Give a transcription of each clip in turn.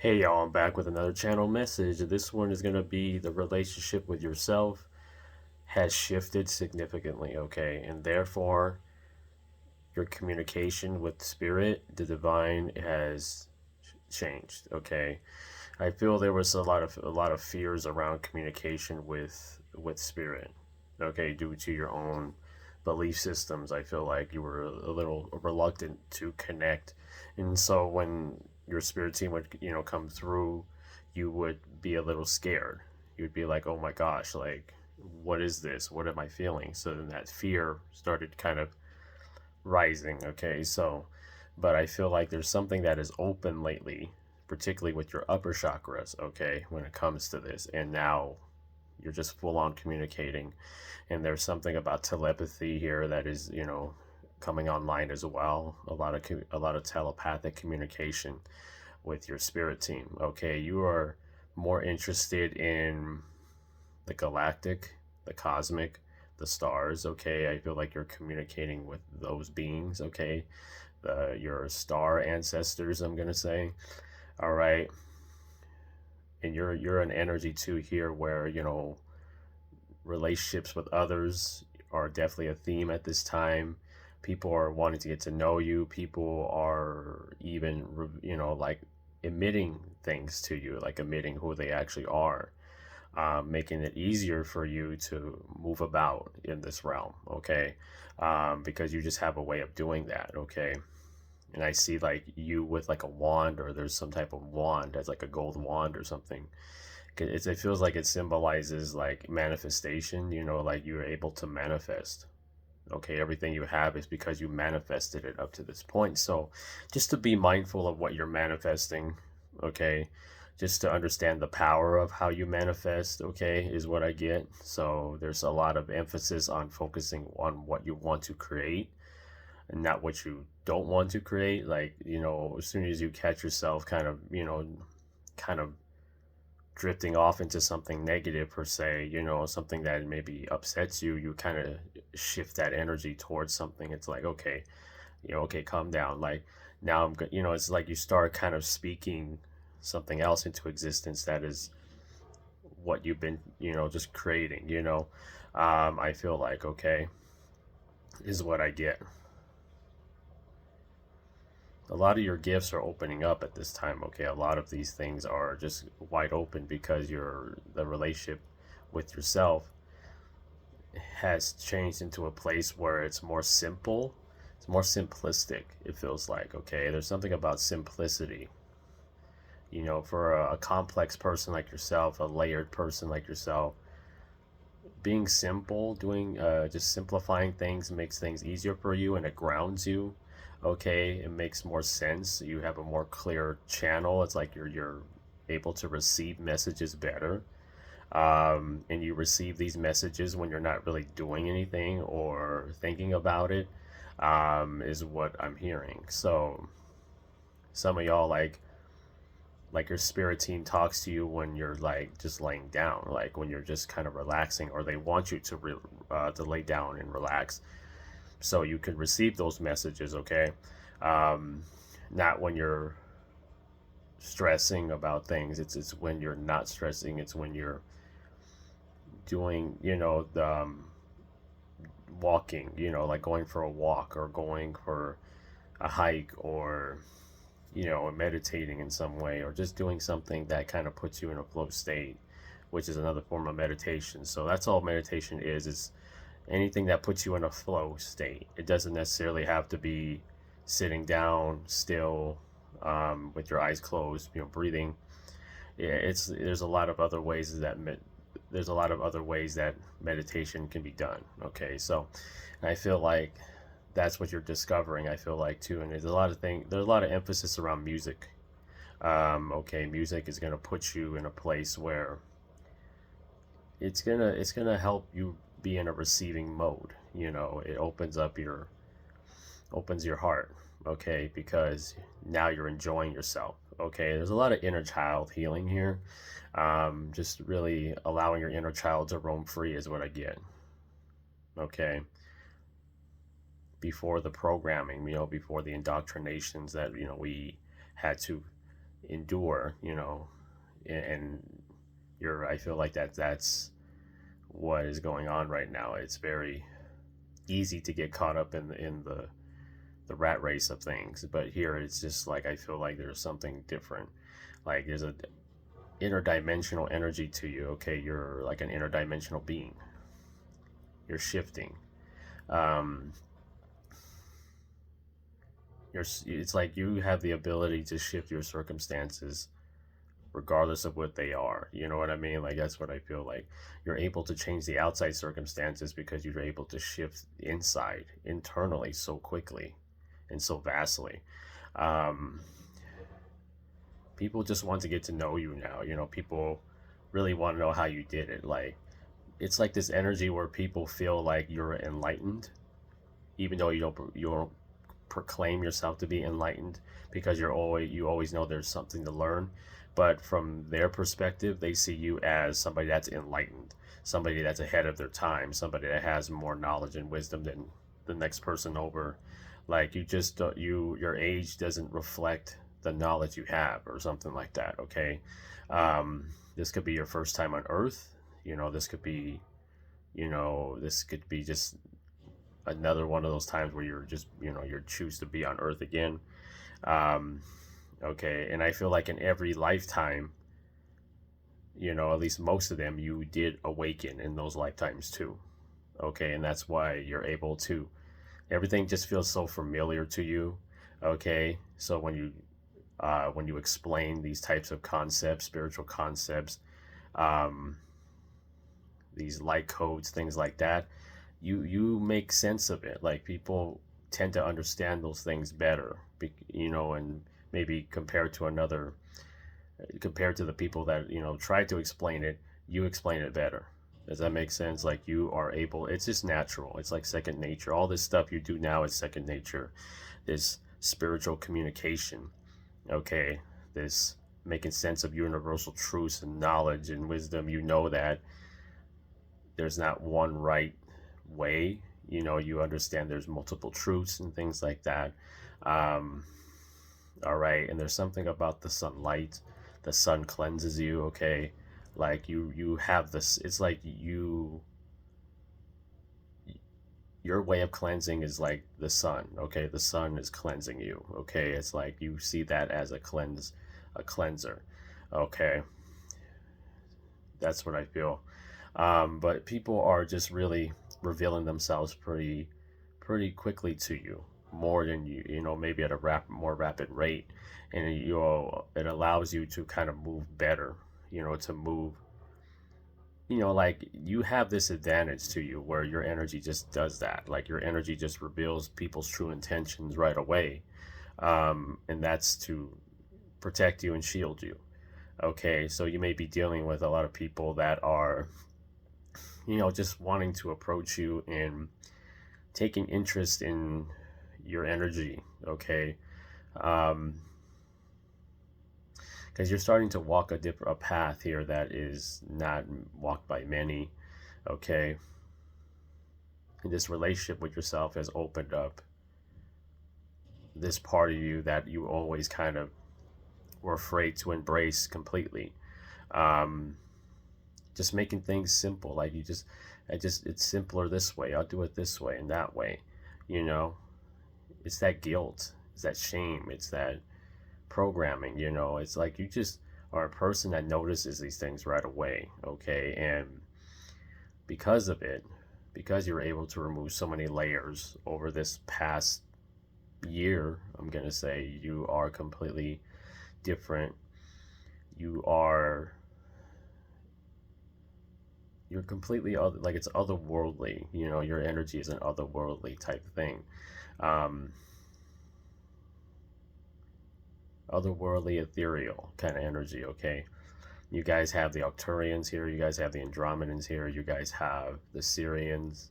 Hey y'all, I'm back with another channel message. This one is going to be the relationship with yourself has shifted significantly, okay? And therefore, your communication with spirit, the divine, has changed, okay? I feel there was a lot of fears around communication with spirit, okay, due to your own belief systems. I feel like you were a little reluctant to connect, and so when your spirit team would come through, you would be a little scared. You'd be like, oh my gosh, like what is this? What am I feeling? So then that fear started kind of rising, okay? So, but I feel like there's something that is open lately, particularly with your upper chakras, okay, when it comes to this. And now you're just full on communicating. And there's something about telepathy here that is, coming online as well. A lot of telepathic communication with your spirit team. Okay, you are more interested in the galactic, the cosmic, the stars. Okay, I feel like you're communicating with those beings. Okay, your star ancestors, I'm gonna say. All right, and you're an energy too here, where relationships with others are definitely a theme at this time. People are wanting to get to know you. People are even like emitting things to you, like emitting who they actually are, making it easier for you to move about in this realm, okay? Because you just have a way of doing that, okay? And I see like you with like a wand, or there's some type of wand that's like a gold wand or something. It feels like it symbolizes like manifestation, like you're able to manifest. Okay, everything you have is because you manifested it up to this point. So just to be mindful of what you're manifesting, okay, just to understand the power of how you manifest, okay, is what I get. So there's a lot of emphasis on focusing on what you want to create and not what you don't want to create. Like, as soon as you catch yourself kind of drifting off into something negative per se, something that maybe upsets you, you kind of shift that energy towards something. It's like, okay, okay, calm down. Like now it's like you start kind of speaking something else into existence that is what you've been, just creating, I feel like, okay, is what I get. A lot of your gifts are opening up at this time, okay? A lot of these things are just wide open because the relationship with yourself has changed into a place where it's more simple. It's more simplistic, it feels like, okay? There's something about simplicity. For a complex person like yourself, a layered person like yourself, being simple, doing just simplifying things makes things easier for you, and it grounds you. Okay, it makes more sense. You have a more clear channel. It's like you're able to receive messages better. And you receive these messages when you're not really doing anything or thinking about it, is what I'm hearing. So some of y'all, like your spirit team talks to you when you're like just laying down, like when you're just kind of relaxing, or they want you to lay down and relax so you can receive those messages, okay? um, Not when you're stressing about things. It's when you're not stressing. It's when you're doing, the walking, like going for a walk or going for a hike, or meditating in some way, or just doing something that kind of puts you in a flow state, which is another form of meditation. So that's all meditation is anything that puts you in a flow state. It doesn't necessarily have to be sitting down still, with your eyes closed, breathing. Yeah, it's there's a lot of other ways that meditation can be done, okay? So I feel like that's what you're discovering, I feel like, too. And there's a lot of emphasis around music. Okay, music is going to put you in a place where it's gonna help you be in a receiving mode. It opens your heart, okay, because now you're enjoying yourself. Okay, there's a lot of inner child healing here. Just really allowing your inner child to roam free is what I get, okay? Before the programming, before the indoctrinations that we had to endure, you know, and I feel like that's what is going on right now. It's very easy to get caught up in the rat race of things, but here it's just like I feel like there's something different. Like there's a interdimensional energy to you. Okay, you're like an interdimensional being. You're shifting. Um, it's like you have the ability to shift your circumstances regardless of what they are. You know what I mean? Like that's what I feel like. You're able to change the outside circumstances because you're able to shift inside, internally, so quickly and so vastly. Um, People just want to get to know you now. You know, people really want to know how you did it. Like it's like this energy where people feel like you're enlightened, even though you don't proclaim yourself to be enlightened, because you always know there's something to learn. But from their perspective, they see you as somebody that's enlightened, somebody that's ahead of their time, somebody that has more knowledge and wisdom than the next person over. Like you just your age doesn't reflect the knowledge you have or something like that. Okay. This could be your first time on earth. You know, this could be just another one of those times where you're just, you choose to be on earth again. um, okay, and I feel like in every lifetime, at least most of them, you did awaken in those lifetimes too. Okay, and that's why you're able to, everything just feels so familiar to you. Okay, so when you explain these types of concepts, spiritual concepts, um, these light codes, things like that, you make sense of it. Like people tend to understand those things better, and maybe compared to the people that try to explain it, you explain it better. Does that make sense? Like you are able, it's just natural. It's like second nature. All this stuff you do now is second nature. This spiritual communication, okay, this making sense of universal truths and knowledge and wisdom. You know that there's not one right way. You understand there's multiple truths and things like that. um, all right, and there's something about the sunlight. The sun cleanses you. Okay, like you have this, it's like your way of cleansing is like the sun. Okay, the sun is cleansing you. Okay, it's like you see that as a cleanser. Okay, that's what I feel. But people are just really revealing themselves pretty quickly to you, more than maybe at a more rapid rate, and it allows you to kind of move better, to move, like you have this advantage to you where your energy just does that. Like your energy just reveals people's true intentions right away, and that's to protect you and shield you. Okay, so you may be dealing with a lot of people that are just wanting to approach you and taking interest in your energy. Okay, because you're starting to walk a path here that is not walked by many. Okay, and this relationship with yourself has opened up this part of you that you always kind of were afraid to embrace completely. um, just making things simple. Like it's simpler this way. I'll do it this way and that way. You know, it's that guilt, it's that shame, it's that programming. It's like you just are a person that notices these things right away. Okay, and because of it, because you're able to remove so many layers over this past year, I'm gonna say you are completely different. You are you're completely other, like it's otherworldly. Your energy is an otherworldly type thing. um Otherworldly, ethereal kind of energy. Okay, you guys have the Arcturians here, you guys have the Andromedans here, you guys have the Syrians,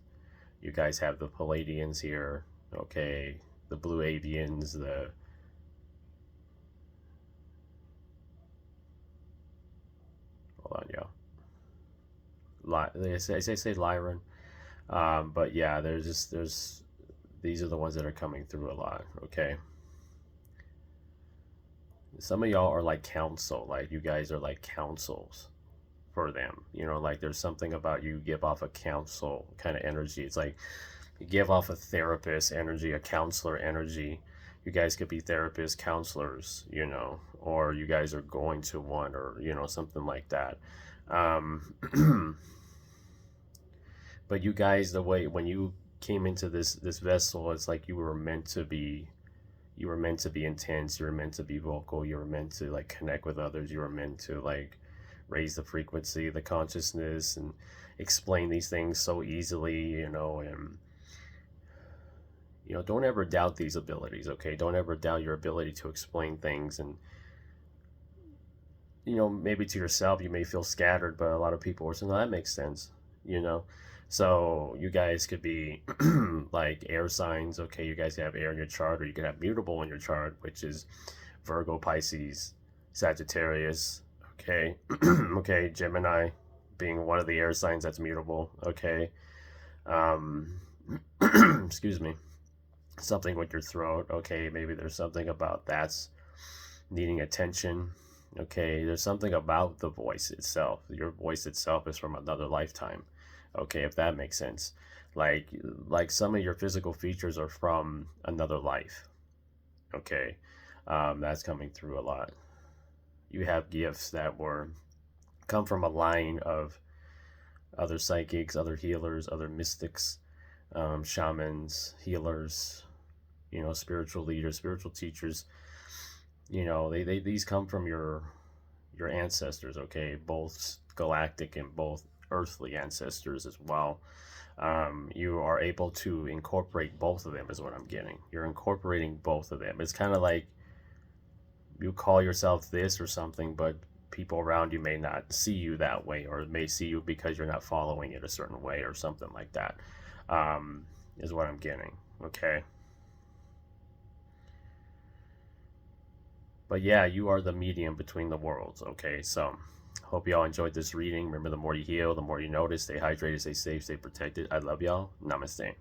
you guys have the Palladians here. Okay, the Blue Avians, the hold on, y'all. They say Lyran. But yeah, there's these are the ones that are coming through a lot. Okay, Some of y'all are like counsel, like you guys are like counsels for them. You know, like there's something about you give off a counsel kind of energy. It's like you give off a therapist energy, a counselor energy. You guys could be therapists, counselors, you know, or you guys are going to one, or you know, something like that. But you guys, the way when you came into this vessel, it's like you were meant to be intense, you were meant to be vocal, you were meant to like connect with others, you were meant to like raise the frequency, the consciousness, and explain these things so easily, you know. And you know, don't ever doubt these abilities, okay? Don't ever doubt your ability to explain things. And you know, maybe to yourself you may feel scattered, but a lot of people are saying, no, that makes sense, you know. So you guys could be like air signs, okay? You guys have air in your chart, or you could have mutable in your chart, which is Virgo, Pisces, Sagittarius, okay? Okay, Gemini being one of the air signs that's mutable, okay? um excuse me. Something with your throat, okay? Maybe there's something about that's needing attention, okay? There's something about the voice itself. Your voice itself is from another lifetime, okay? If that makes sense. Like some of your physical features are from another life, okay? That's coming through a lot. You have gifts that were come from a line of other psychics, other healers, other mystics, shamans, healers, you know, spiritual leaders, spiritual teachers. You know, they these come from your ancestors, okay? Both galactic and both earthly ancestors as well. You are able to incorporate both of them, is what I'm getting. You're incorporating both of them. It's kind of like you call yourself this or something, but people around you may not see you that way, or may see you because you're not following it a certain way or something like that, is what I'm getting, okay? But yeah, you are the medium between the worlds, okay? So hope y'all enjoyed this reading. Remember, the more you heal, the more you notice. Stay hydrated, stay safe, stay protected. I love y'all. Namaste.